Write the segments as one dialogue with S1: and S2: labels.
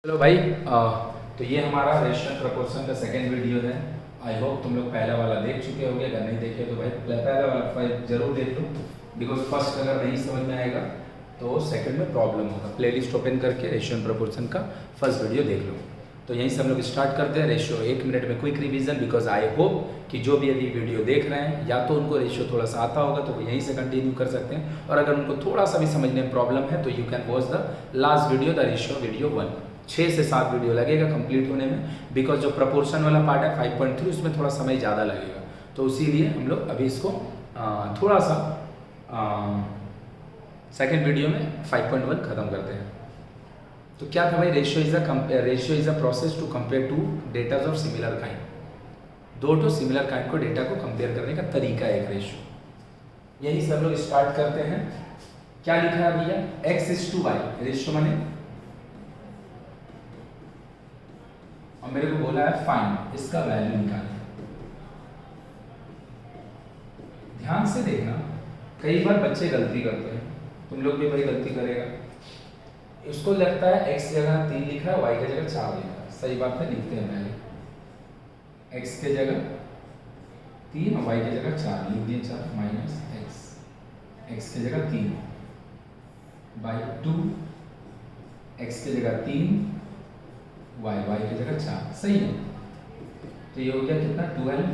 S1: चलो भाई तो ये हमारा रेशियो प्रपोर्शन का सेकंड वीडियो है। आई होप तुम लोग पहला वाला देख चुके होगे। अगर नहीं देखे तो भाई पहला वाला फाइल जरूर देख लो, बिकॉज फर्स्ट अगर नहीं समझ में आएगा तो सेकंड में प्रॉब्लम होगा। प्लेलिस्ट ओपन करके रेशियो प्रपोर्शन का फर्स्ट वीडियो देख लो। तो यहीं से हम लोग स्टार्ट करते हैं रेशियो 1 मिनट में quick revision, because I hope कि जो भी यदि वीडियो देख रहे हैं या तो उनको रेशियो थोड़ा सा आता होगा तो वो यहीं से कंटिन्यू कर सकते हैं, और अगर उनको थोड़ा सा भी समझने में प्रॉब्लम है तो you can watch the last video, the ratio video 1। 6 से 7 वीडियो लगेगा कंप्लीट होने में, बिकॉज जो प्रपोर्शन वाला पार्ट है 5.3 उसमें थोड़ा समय ज़्यादा लगेगा। तो इसीलिए हम लोग अभी इसको थोड़ा सा सेकेंड वीडियो में 5.1 खत्म करते हैं। तो क्या था भाई, ratio is a process to compare two datas of similar kind. दो तो सिमिलर काइंड को डेटा को कंपेयर करने का तरीका है एक रेशियो। यही सब लोग स्टार्ट करते हैं। क्या लिखा है भैया, x is to y, ratio माने, और मेरे को बोला है फाइंड इसका वैल्यू निकालना। ध्यान से देखना, कई बार बच्चे गलती करते हैं, तुम लोग भी भाई गलती करेगा। उसको लगता है x जगह 3 लिखा है, y की जगह 4 लिखा है। सही बात है, लिखते हैं पहले x के जगह 3 और y की जगह 4 लिख दिए। 4 माइनस x की जगह 3 बाई 2, x की जगह 3 y की जगह 4। सही है। तो ये हो गया कितना, 12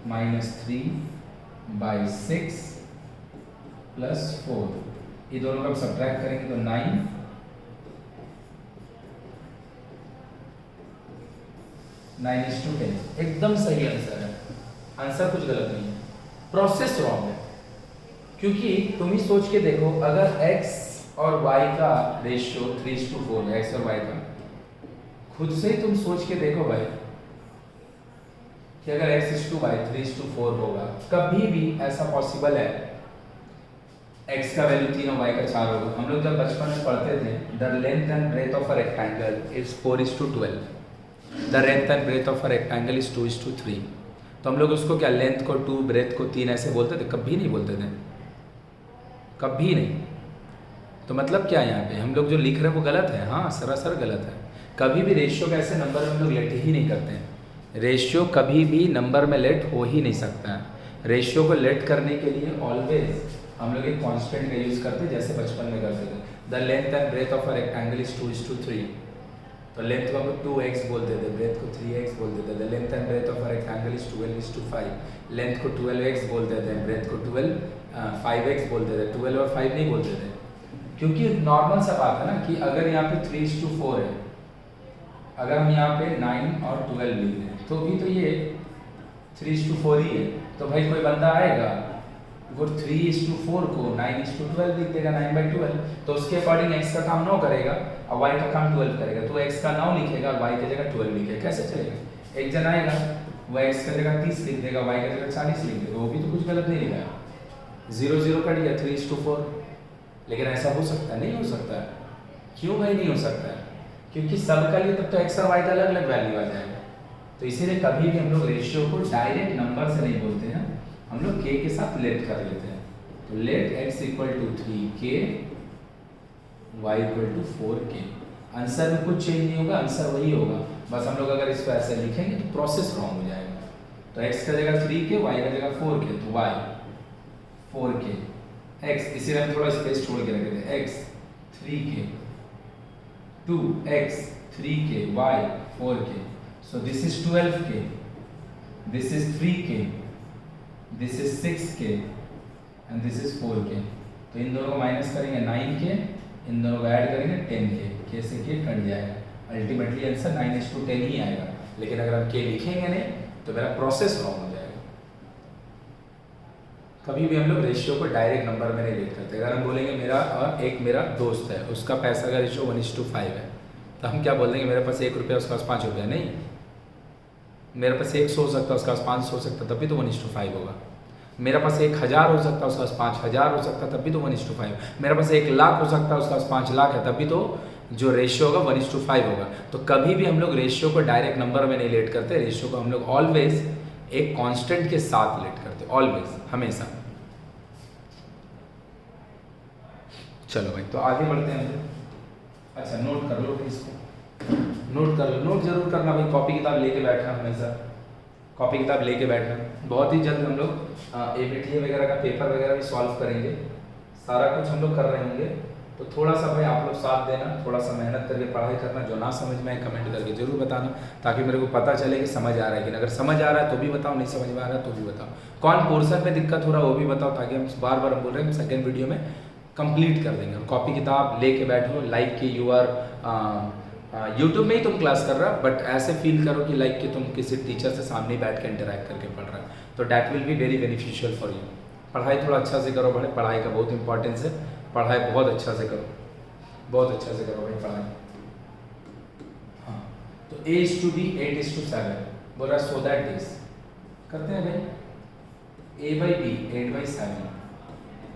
S1: माइनस 3 बाई 6 प्लस 4। ये दोनों का सब्ट्रैक्ट करेंगे तो 9 9:10। एकदम सही आंसर है। आंसर कुछ गलत नहीं है, प्रोसेस रॉन्ग है। क्योंकि तुम ही सोच के देखो, अगर x और y का रेशियो 3:4 है, x और y का, खुद से ही तुम सोच के देखो भाई कि अगर x इज टू वाई 3:4 होगा, कभी भी ऐसा पॉसिबल है x का वैल्यू 3 और y का 4 होगा। हम लोग जब बचपन में पढ़ते थे, the length and breadth of a rectangle is 4:12, the length and breadth of a rectangle is 2:3। तो हम लोग उसको क्या, लेंथ को 2 ब्रेथ को 3 ऐसे बोलते थे? कभी नहीं बोलते थे, कभी नहीं। तो मतलब क्या है, यहाँ पे हम लोग जो लिख रहे हैं वो गलत है। हाँ, सरासर गलत है। कभी भी रेशियो का ऐसे नंबर में हम लोग लेट ही नहीं करते हैं। रेशियो कभी भी नंबर में लेट हो ही नहीं सकता है। रेशियो को लेट करने के लिए ऑलवेज हम लोग एक कांस्टेंट का यूज करते हैं, जैसे बचपन में करते थे। The length and breadth of a rectangle is 2:3। तो लेंथ को हम लोग 2x बोलते थे, ब्रेथ को 3x बोलते थे। The length and breadth of a rectangle is 12:5। Length को 12x बोलते थे, ब्रेथ को 5x बोलते थे। 12 और 5 नहीं बोलते थे, क्योंकि नॉर्मल सा बात है ना कि अगर यहाँ पे 3:4 है, अगर हम यहाँ पे 9 और 12 लिख दें तो भी तो ये 3:4 ही है। तो भाई कोई बंदा आएगा वो 3:4 को 9:12 लिख देगा, 9/12। तो उसके अकॉर्डिंग x का काम 9 करेगा और y का काम 12 करेगा। तो x का 9 लिखेगा और y की जगह 12 लिखेगा। कैसे चलेगा? एक जन आएगा वो x की जगह 30 लिख देगा, y की जगह 40 लिख देगा, वो भी तो कुछ गलत नहीं लिखा है। 0 0 कट गया, 3:4। लेकिन ऐसा हो सकता है? नहीं हो सकता है। क्यों भाई नहीं हो सकता है? क्योंकि सबका लिए तब तो x और y का अलग अलग वैल्यू आ जाएगा। तो इसीलिए कभी भी हम लोग रेशियो को डायरेक्ट नंबर से नहीं बोलते हैं, हम लोग k के साथ लेट कर लेते हैं। तो let x equal to 3k, y equal to 4k। Answer में कुछ चेंज नहीं होगा, आंसर वही होगा। बस हम लोग अगर इसको ऐसे लिखेंगे तो प्रोसेस रॉन्ग हो जाएगा। तो x का जगह 3k, y का जगह 4k, तो y 4k, x, इसीलिए हम थोड़ा स्पेस छोड़ के रखे थे, x 3k, 2x 3k, y 4k। So this is 12k, this is 3k, this is 6k and this is 4k। तो इन दोनों को माइनस करेंगे 9k, इन दोनों को ऐड करेंगे 10k, k से k कट जाएगा। अल्टीमेटली आंसर 9:10 ही आएगा। लेकिन अगर हम k लिखेंगे नहीं तो मेरा प्रोसेस रॉन्ग हो जाएगा। कभी भी हम लोग रेशियो को डायरेक्ट नंबर में नहीं लिख करते। अगर हम बोलेंगे मेरा और एक मेरा दोस्त है, उसका पैसा का रेशियो 1:5 है, तो हम क्या बोल देंगे, मेरे पास 1 रुपया, उसके पास 5 रुपया? नहीं, मेरे पास 100 हो सकता है, उसके पास 500 हो सकता है, तब भी तो 1:5 होगा। मेरे पास 1000 हो सकता है, उसके पास 5000 हो सकता है, तब भी तो 1:5। मेरे पास 1,00,000 हो सकता है, उसके पास 5 लाख है, तब भी तो जो रेशियो होगा 1:5 होगा। तो कभी भी हम लोग रेशियो को डायरेक्ट नंबर में नहीं लेट करते। रेशियो को हम लोग ऑलवेज एक कांस्टेंट के साथ लेट करते, ऑलवेज, हमेशा। चलो भाई, तो आगे बढ़ते हैं। अच्छा नोट कर लो इसको, नोट कर लो, नोट जरूर करना भाई, कॉपी किताब लेके बैठना हमेशा, कॉपी किताब लेके बैठना। बहुत ही जल्द हम लोग ABTA वगैरह का पेपर वगैरह भी सॉल्व करेंगे, सारा कुछ हम लोग कर रहे होंगे। तो थोड़ा सा भाई आप लोग साथ देना, थोड़ा सा मेहनत करके पढ़ाई करना, जो ना समझ में आए कमेंट करके जरूर बताना, ताकि मेरे को पता चले कि समझ आ रहा है कि नहीं। अगर समझ आ रहा है तो भी बताओ, नहीं समझ में आ रहा है तो भी बताओ, कौन पोर्शन में दिक्कत हो रहा है वो भी बताओ, ताकि हम बार बार बोल रहे हैं सेकेंड वीडियो में कंप्लीट कर देंगे। और कॉपी किताब लेके बैठो, लाइक कि यू आर यूट्यूब में ही तुम क्लास कर रहा, बट ऐसे फील करो कि लाइक कि तुम किसी टीचर से सामने बैठ के इंटरेक्ट करके पढ़ रहा है, तो that will be very beneficial for you. पढ़ाई थोड़ा अच्छा से करो भाई, पढ़ाई का बहुत इंपॉर्टेंस है, पढ़ाई बहुत अच्छा से करो, बहुत अच्छा से करो भाई पढ़ाई। हाँ तो A:B 8:7 बोल रहा, सो दैट दिस करते हैं भाई, A/B 8/7,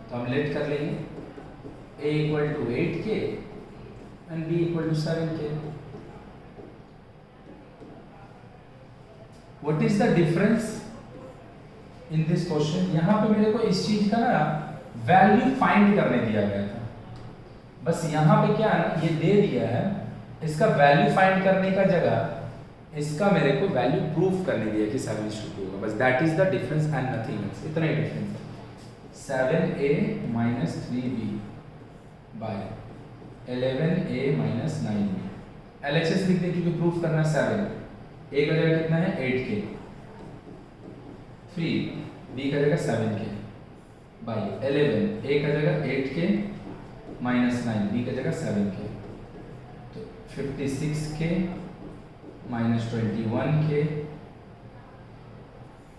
S1: तो हम लेट कर लेंगे A = 8K and B = 7K। What is the difference in this question? यहाँ पे मेरे को इस चीज का ना वैल्यू फाइंड करने दिया गया था, बस यहाँ पे क्या है ना, ये दे दिया है, इसका वैल्यू फाइंड करने का जगह इसका मेरे को वैल्यू प्रूफ करने दिया कि 7:2 होगा, बस that is the difference and nothing else, इतना ही डिफरेंस है। 7A - 3B by 11A - 9B, LHS लिख दें क्योंकि प्रूफ करना है 7, A का जगह कितना है 8K, 3 B का जगह 7K by 11, A का जगह 8K - 9, B का जगह 7K, तो 56K - 21K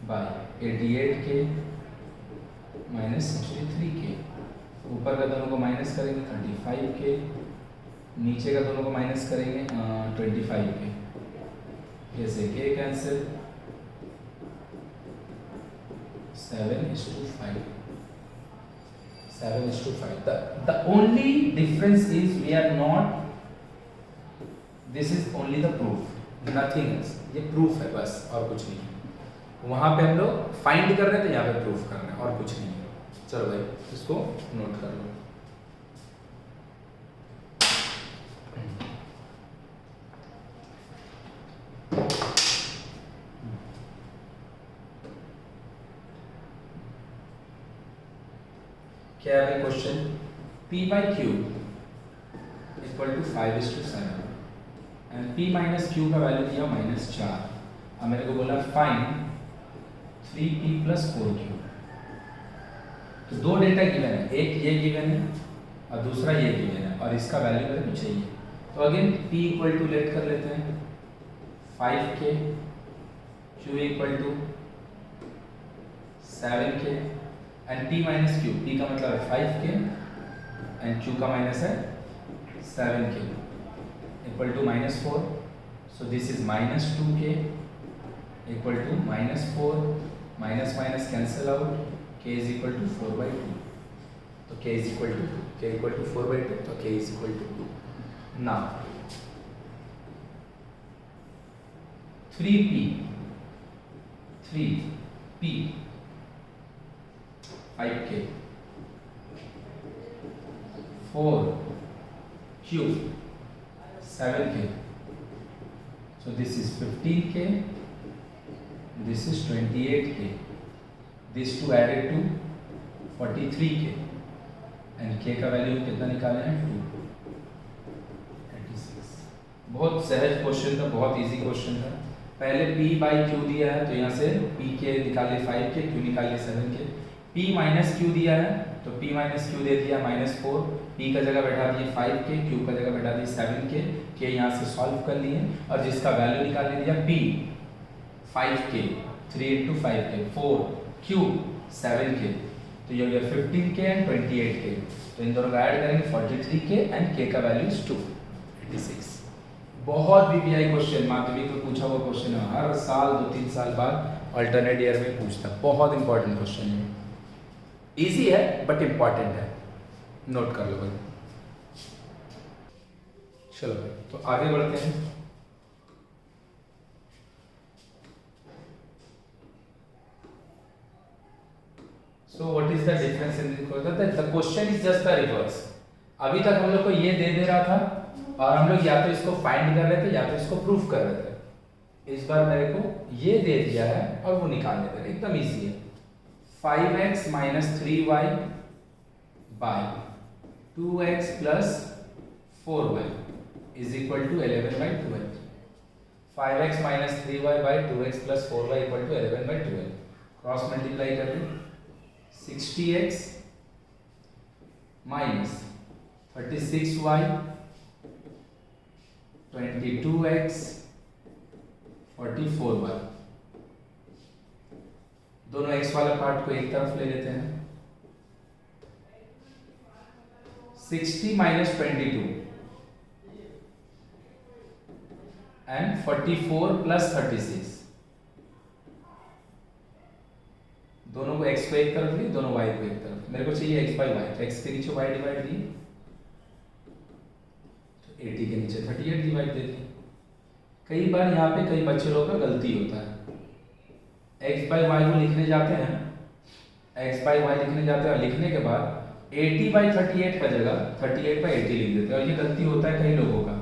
S1: by 88K - 63K, ऊपर का दोनों को माइनस करेंगे 35K, नीचे का दोनों को माइनस करेंगे 25K, कैसे K cancel, 7:5, 7:5। The only difference is we are not, this is only the proof, nothing else, ये proof है बस और कुछ नहीं है। वहाँ पे हम लोग फाइंड कर रहे थे, यहाँ पे प्रूफ कर रहे हैं और कुछ नहीं है। चलो भाई इसको नोट कर लो। क्या है question, P/Q = 5:7 and P - Q का वैल्यू दिया -4। अब मेरे को बोला फाइंड 3P + 4Q, तो दो डेटा गिवन है, एक ये गिवन है और दूसरा ये गिवन है, और इसका वैल्यू मेरे को चाहिए। तो अगेन P = लेट कर लेते हैं 5K, Q = 7K and P - Q, P का मतलब है 5K एंड Q का माइनस है 7K = -4, so this is -2K = -4, minus minus cancel out, K = 4/2, तो K = 4/2, तो K = 2। Now 3P 5K, 4Q 7K, so this is 15K, this is 28K, these two added to 43K and K का value कितना निकाले हैं 2, 36। बहुत सहज question था, बहुत इजी क्वेश्चन था। पहले P/Q दिया है तो यहाँ से P के निकाले 5K, Q निकाले 7K। P - Q दिया है तो P - Q दे दिया -4, P का जगह बैठा दिए 5K, Q का जगह बैठा दिए 7K, K यहाँ से सॉल्व कर लिए और जिसका वैल्यू निकालने दिया P 5K, 3 × 5K 4Q 7K, तो ये हो गया 15K एंड 28K, तो इन दोनों का ऐड करेंगे 43K एंड K का वैल्यू इज 2, 86। बहुत VBI क्वेश्चन माध्यमिक में पूछा हुआ क्वेश्चन है, हर साल 2-3 साल बाद अल्टरनेट ईयर में पूछता है, बहुत इंपॉर्टेंट क्वेश्चन है, इजी है बट इंपॉर्टेंट है, नोट कर लो भाई। चलो भाई तो आगे बढ़ते हैं। So what is the difference in the question? The question is just the reverse. अभी तक हम लोग को ये दे रहा था और हम लोग या तो इसको फाइंड कर रहे थे या तो इसको प्रूफ कर रहे थे। इस बार मेरे को ये दे दिया है और वो निकाल लेते हैं, एकदम इजी है। 5x minus 3y by 2x plus 4y is equal to 11/12। 5x minus 3y by 2x plus 4y equal to 11/12। Cross multiply कर लो, 60x minus 36y 22x 44y। दोनों x वाला पार्ट को एक तरफ ले लेते हैं। 60 माइनस 22 एंड 44 प्लस 36। दोनों को x को एक तरफ ली, दोनों y को एक तरफ। मेरे को चाहिए x बाई वाई, तो x के नीचे y डिवाइड दिए, तो 80 के नीचे 38 डिवाइड दे दिए। कई बार यहाँ पे कई बच्चे लोगों का गलती होता है, x बाई वाई को लिखने जाते हैं, x बाई वाई लिखने जाते हैं और लिखने के बाद 80/38 का जगह 38/80 लिख देते हैं। और ये गलती होता है कई लोगों का।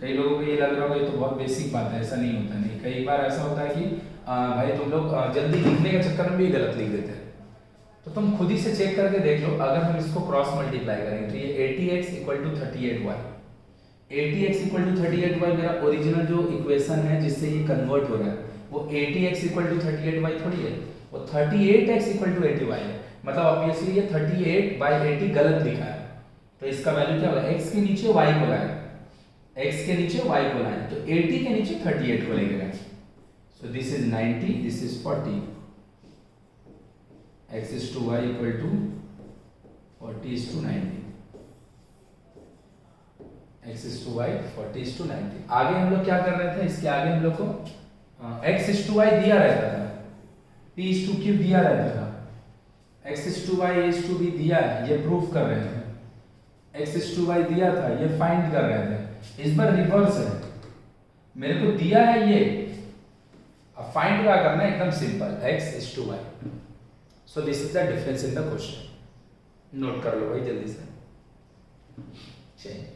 S1: कई लोगों को ये लग रहा होगा ये तो बहुत बेसिक बात है, ऐसा नहीं होता। नहीं, कई बार ऐसा होता है कि भाई तुम लोग जल्दी लिखने के चक्कर में भी गलत लिख देते हैं। तो तुम खुद ही से चेक करके देख लो। अगर हम इसको क्रॉस मल्टीप्लाई करेंगे तो ये 80x equal to 38y, 80x equal to 38y मेरा ओरिजिनल जो इक्वेशन है जिससे ये कन्वर्ट हो रहा है, वो 80x इक्वल टू 38y थोड़ी है, वो 38x इक्वल टू 80y है। मतलब ऑब्वियसली ये 38/80 गलत लिखा है। तो इसका वैल्यू क्या होगा, x के नीचे y को लाए, x के नीचे y को लाए, तो 80 के नीचे 38 को लेके गए। So this is 90, this is 40, x is to y equal to 40 is to 90, x is to y 40 is to 90। आगे हम लोग क्या कर रहे थे, इसके आगे हम लोग को x is to y दिया रहता था, p is to q दिया रहता था, x is to y is to b दिया है, ये प्रूफ कर रहे थे, x is to y दिया था, ये फाइंड कर रहे थे। इस बार रिवर्स है, मेरे को दिया है ये, अब फाइंड क्या करना है, एकदम simple, x is to y। So this is the difference in the question. Note कर लो भाई जल्दी से। चलिए,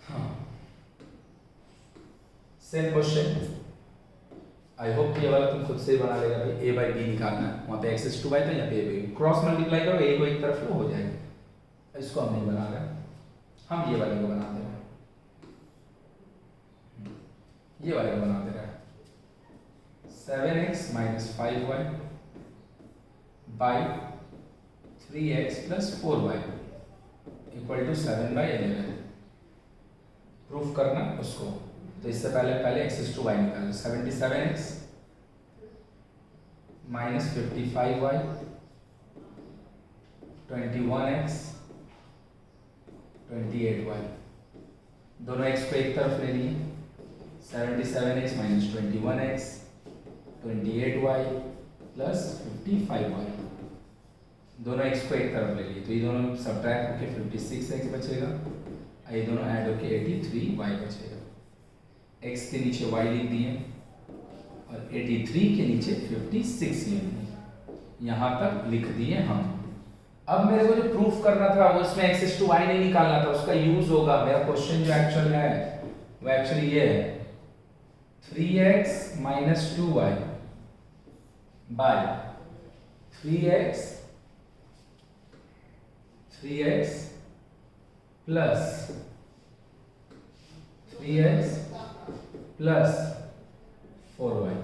S1: हाँ, सेम क्वेश्चन। आई होप ये वाला तुम खुद से ही बना लेगा भाई। a बाई बी निकालना है, वहाँ पे x is to y था, यहाँ पे a by b. Cross multiply करो, a को एक तरफ लो, हो जाएगा। इसको हम नहीं बना रहे, हम ये वाले को बना दे रहे हैं, ये वाले को बना दे रहे हैं। 7x minus 5y by 3x plus 4y equal to 7/11। Proof करना उसको, तो इससे पहले x is to y निकालो। 77x minus 55y 21x 28y। दोनों x को एक तरफ ले लिए, 77x minus 21x 28y plus 55y। दोनों x को एक तरफ ले लिए, तो ये दोनों सब्ट्रैक्ट होके 56x बचेगा, ये दोनों ऐड होके 83y बचेगा। x के नीचे y लिख दिए और 83 के नीचे 56 लिख दिए, यहाँ तक लिख दिए हम। अब मेरे को जो प्रूफ करना था वो इसमें x is to y नहीं निकालना था, उसका यूज होगा। मेरा क्वेश्चन जो एक्चुअल है वो एक्चुअली ये है, 3x minus 2y bye 3x plus 3x plus 4y।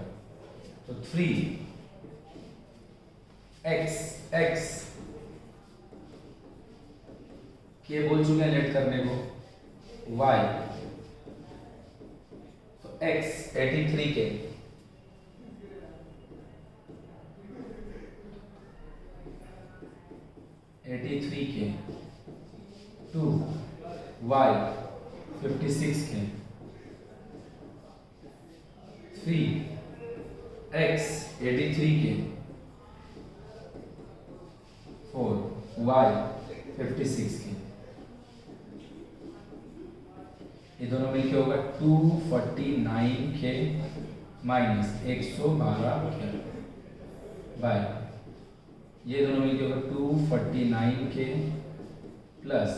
S1: तो 3x के बोल चुके हैं लेट करने को, y तो x 83 के 83 के 2 y 56 के 3 x 83 के 4 y 56 के, ये दोनों मिलके होगा 249 के माइनस 112 के बाय, ये दोनों मिलके होगा 249 के प्लस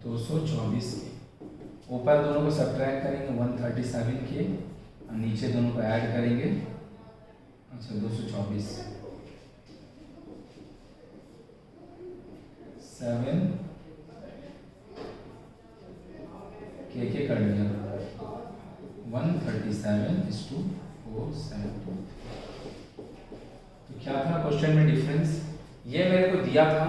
S1: 224 के ऊपर दोनों को सब्ट्रैक्ट करेंगे 137 के और नीचे दोनों को ऐड करेंगे। अच्छा 224 7 के कर लिया 137:472। तो क्या था क्वेश्चन में डिफरेंस? ये मेरे को दिया था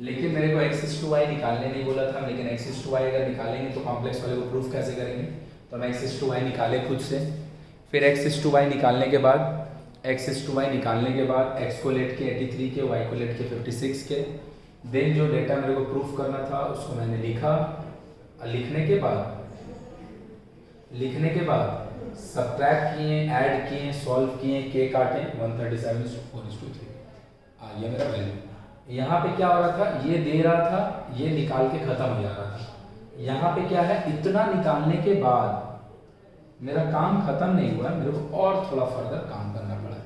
S1: लेकिन मेरे को x/y निकालने नहीं बोला था, लेकिन x/y अगर निकालेंगे तो कॉम्प्लेक्स वाले को प्रूफ कैसे करेंगे? तो हम x/y निकाले खुद से, फिर x/y निकालने के बाद x को लेट के 83 के, y को लेट के 56 के, देन जो डेटा मेरे को प्रूफ करना था उसको मैंने लिखा। लिखने के बाद सब्ट्रैक्ट किए, ऐड किए, सॉल्व किए, के काटे 137:4:3 आ गया मेरा वैल्यू। यहाँ पे क्या हो रहा था, ये दे रहा था, ये निकाल के खत्म हो जा रहा था। यहाँ पे क्या है, इतना निकालने के बाद मेरा काम खत्म नहीं हुआ, मेरे को और थोड़ा फर्दर काम करना पड़ा।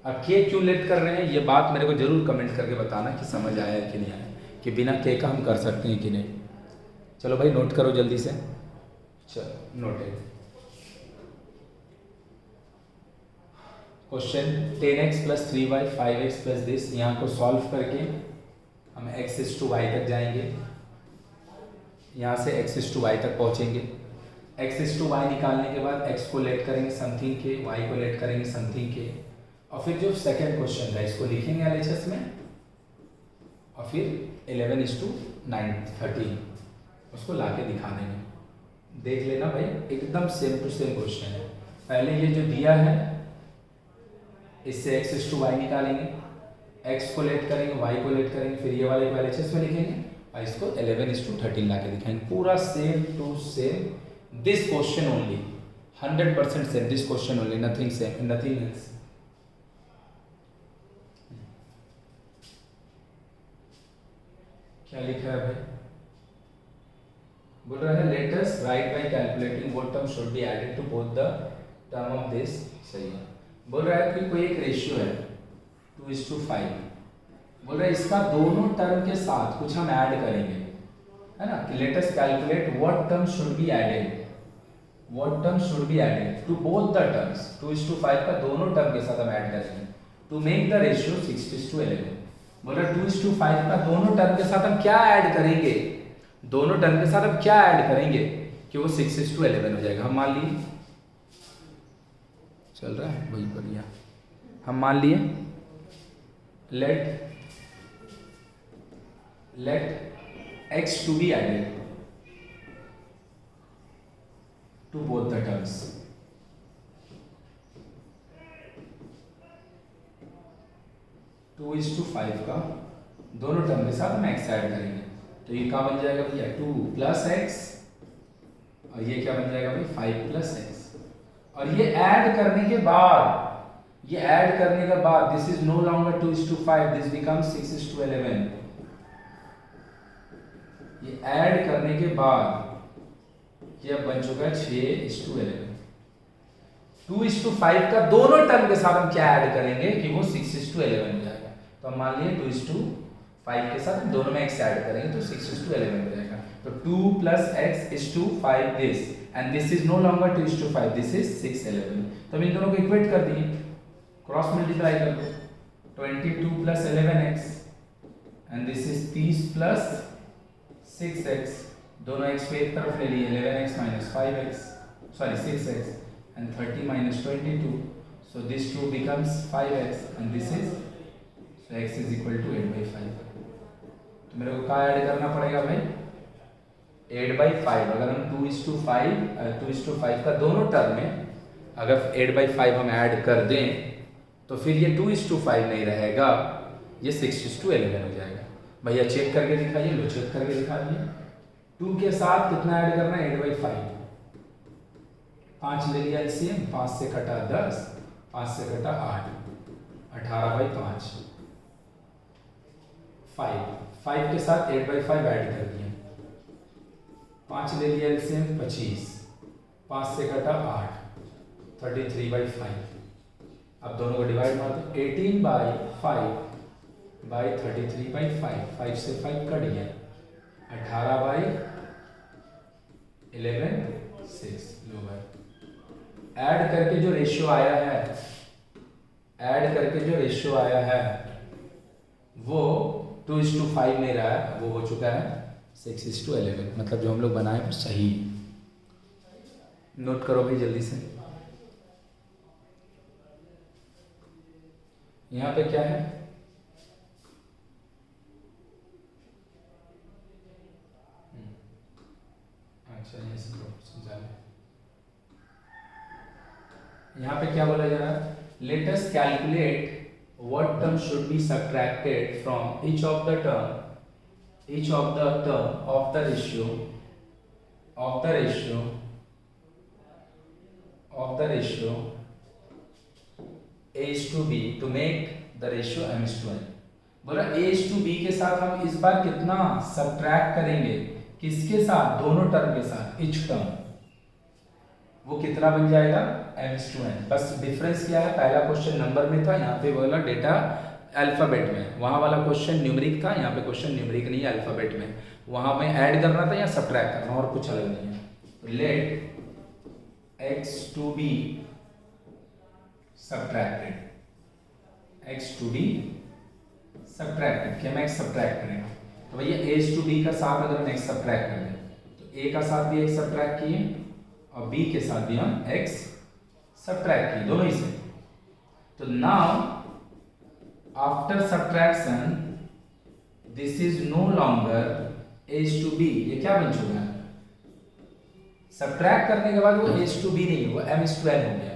S1: अब के क्यों लेट कर रहे हैं, ये बात मेरे को जरूर कमेंट करके बताना कि समझ आया है कि नहीं आया, कि बिना के का हम कर सकते हैं कि नहीं। चलो भाई नोट करो जल्दी से। चलो noted. Question 10x + 3y 5x + this, यहाँ को सॉल्व करके हम x/y तक जाएंगे। यहाँ से x/y तक पहुँचेंगे। x/y निकालने के बाद x को लेट करेंगे समथिंग के, y को लेट करेंगे समथिंग के, और फिर जो सेकेंड क्वेश्चन है इसको लिखेंगे LHS में, और फिर 11:9:13 उसको लाके दिखा देंगे। देख लेना भाई, एकदम सेम टू सेम क्वेश्चन है। पहले ये जो दिया है इससे x/y निकालेंगे, x को लेट करेंगे, y को लेट करेंगे, फिर ये वाले को LHS में लिखेंगे और इसको 11:13 लाके दिखाएंगे। पूरा same to same, this question only, 100% same this question only, nothing same, nothing else. क्या लिखा है भाई? बोल रहा है let us write by calculating what term should be added to both the term of this. सही है। बोल रहा है कि कोई एक रेशियो है 2:5, बोल रहा है इसका दोनों टर्म के साथ कुछ हम ऐड करेंगे, है ना, कि let us calculate what term should be added to both the terms. 2:5 का दोनों टर्म के साथ हम ऐड करेंगे टू मेक द रेशियो 6:11। बोल रहा है 2:5 का दोनों टर्म के साथ हम क्या ऐड करेंगे, दोनों टर्म के साथ हम क्या ऐड करेंगे कि वो 6:11 हो जाएगा। हम मान लिए, चल रहा है वही बढ़िया, हम मान लिए लेट x to be added to both the terms। To 2:5 का दोनों टर्म के साथ हम x ऐड करेंगे, तो ये क्या बन जाएगा भैया 2 + x, और ये क्या बन जाएगा भाई 5 + x। और ये ऐड करने के बाद this is no longer 2:5, this becomes 6:11। ये ऐड करने के बाद ये अब बन चुका है 6:11। 2:5 का दोनों टर्म के साथ हम क्या ऐड करेंगे कि वो 6:11 हो जाएगा। तो हम मान लिए 2:5 के साथ दोनों में x ऐड करेंगे तो 6:11 हो जाएगा। तो 2 + x = 5 this, and this is no longer 2:5, this is 6:11। तो हम इन दोनों को इक्वेट कर दिए, क्रॉस मल्टीप्लाई कर दो, 22 + 11x, and this is 30 + 6x, दोनों x को एक तरफ ले लिए, 11x - 5x, sorry 6x, and 30 - 22, so this 2 becomes 5x, and this is, so x is equal to 8/5। तो मेरे को क्या ऐड करना पड़ेगा भाई 8/5। अगर हम 2:5 का दोनों टर्म में अगर 8/5 हम ऐड कर दें तो फिर ये 2:5 नहीं रहेगा, ये 6:11 हो जाएगा। भैया चेक करके दिखाइए, लो चेक करके दिखा दिए। 2 के साथ कितना ऐड करना है 8/5, 5 ले लिया एलसीएम, 5 से कटा 10, 5 से कटा 8, 18/5, 5 के साथ 8/5 ऐड कर दिया, 5 ले लिया एलसीएम 25, 5 से कटा 8, 33/5। अब दोनों को डिवाइड मार दो, 18/5 / 33/5, 5 से 5 कट गया, 18/11/6 लो भाई। ऐड करके जो रेशियो आया है, वो 2:5 में रहा है, वो हो चुका है 6:11। मतलब जो हम लोग बनाए वो सही। नोट करो भाई जल्दी से। यहाँ पे क्या है, अच्छा ये समझा लें। यहाँ पे क्या बोला जा रहा है, let us calculate what term should be subtracted from each of the term of the ratio a is to b to make the ratio m is to n। बोला a is to b के साथ हम इस बार कितना subtract करेंगे, किसके साथ, दोनों टर्म के साथ, each term, वो कितना बन जाएगा m is to n। बस डिफरेंस क्या है, पहला क्वेश्चन नंबर में था, यहाँ पे बोला डेटा अल्फाबेट में, वहाँ वाला क्वेश्चन न्यूमेरिक था, यहाँ पे क्वेश्चन न्यूमेरिक नहीं है, अल्फाबेट में। वहाँ में ऐड करना था या सब्ट्रैक्ट करना, और कुछ अलग नहीं है। Let x to be subtracted, क्या मैं x सब्ट्रैक्ट करेगा, तो भैया a to b का साथ अगर हम x सब्ट्रैक्ट कर दें तो a का साथ भी x सब्ट्रैक्ट किए और b के साथ भी हम x सब्ट्रैक्ट किए, दोनों ही से। तो now after subtraction this is no longer a to b, ये क्या बन चुका है, सब्ट्रैक्ट करने के बाद वो a to b नहीं है, वो m is to n हो गया।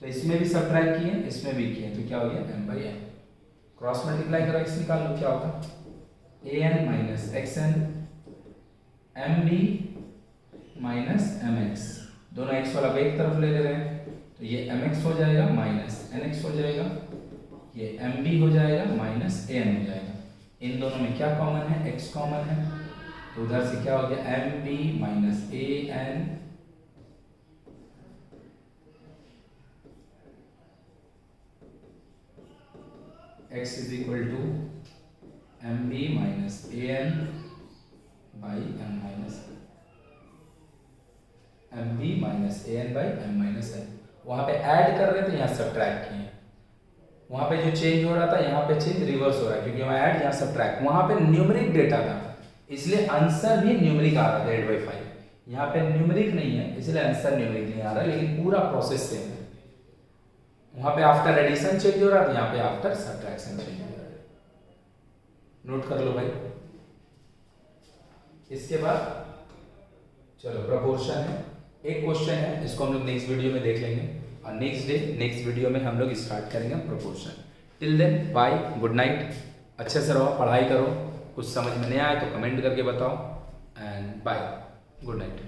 S1: तो इसमें भी सब्ट्रैक्ट किए, इसमें भी किए, तो क्या हो गया m/n। क्रॉस मल्टीप्लाई करो, x निकाल लो, क्या होगा an minus xn mb minus mx, दोनों x वाला एक तरफ ले रहे हैं, तो ये mx हो जाएगा माइनस nx हो जाएगा, ये mb हो जाएगा माइनस an हो जाएगा। इन दोनों में क्या कॉमन है, x कॉमन है, तो उधर से क्या हो गया mb minus an x is equal to mb minus an by m minus mb minus an by m minus n। वहाँ पे ऐड कर रहे थे, यहाँ सब्ट्रैक्ट किए, वहाँ पे जो चेंज हो रहा था यहाँ पे चेंज रिवर्स हो रहा है, क्योंकि वहाँ ऐड यहाँ सब्ट्रैक्ट। वहाँ पे न्यूमेरिक डेटा था इसलिए आंसर भी न्यूमेरिक आ रहा था 8/5, यहाँ पे न्यूमेरिक नहीं है इसलिए आंसर न्यूमेरिक नहीं आ रहा, लेकिन पूरा प्रोसेस सेम है। वहाँ पे आफ्टर एडिशन चेंज हो रहा था, यहाँ पे आफ्टर सब्ट्रैक्शन चेंज हो रहा है। नोट कर लो भाई। इसके बाद चलो प्रोपोर्शन है, एक क्वेश्चन है, इसको हम लोग नेक्स्ट वीडियो में देख लेंगे, और नेक्स्ट वीडियो में हम लोग स्टार्ट करेंगे proportion. Till then bye, good night, अच्छे से रहो, पढ़ाई करो, कुछ समझ में नहीं आए तो कमेंट करके बताओ, एंड बाय, गुड नाइट।